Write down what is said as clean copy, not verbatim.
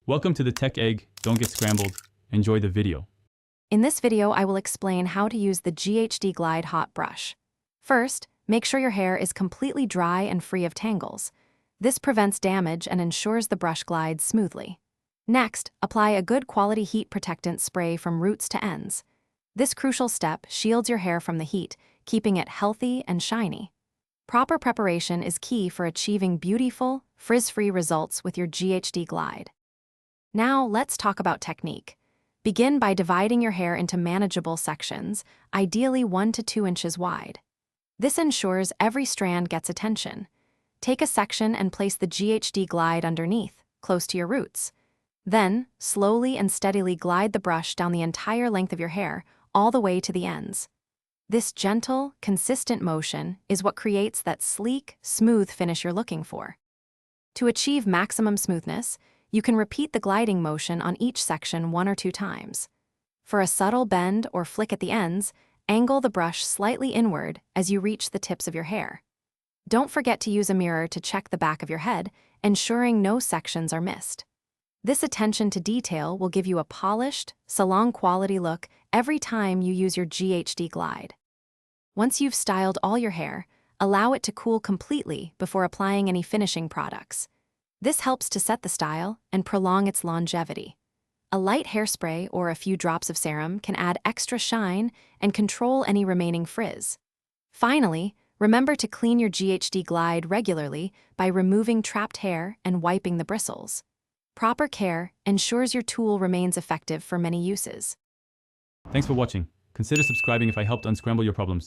Welcome to the Tech Egg. Don't get scrambled. Enjoy the video. In this video, I will explain how to use the GHD Glide hot brush. First, make sure your hair is completely dry and free of tangles. This prevents damage and ensures the brush glides smoothly. Next, apply a good quality heat protectant spray from roots to ends. This crucial step shields your hair from the heat, keeping it healthy and shiny. Proper preparation is key for achieving beautiful, frizz-free results with your GHD Glide. Now, let's talk about technique. Begin by dividing your hair into manageable sections, ideally 1 to 2 inches wide. This ensures every strand gets attention. Take a section and place the GHD Glide underneath, close to your roots. Then, slowly and steadily glide the brush down the entire length of your hair, all the way to the ends. This gentle, consistent motion is what creates that sleek, smooth finish you're looking for. To achieve maximum smoothness, you can repeat the gliding motion on each section 1 or 2 times. For a subtle bend or flick at the ends, angle the brush slightly inward as you reach the tips of your hair. Don't forget to use a mirror to check the back of your head, ensuring no sections are missed. This attention to detail will give you a polished, salon-quality look every time you use your GHD Glide. Once you've styled all your hair, allow it to cool completely before applying any finishing products. This helps to set the style and prolong its longevity. A light hairspray or a few drops of serum can add extra shine and control any remaining frizz. Finally, remember to clean your GHD Glide regularly by removing trapped hair and wiping the bristles. Proper care ensures your tool remains effective for many uses. Thanks for watching. Consider subscribing if I helped unscramble your problems.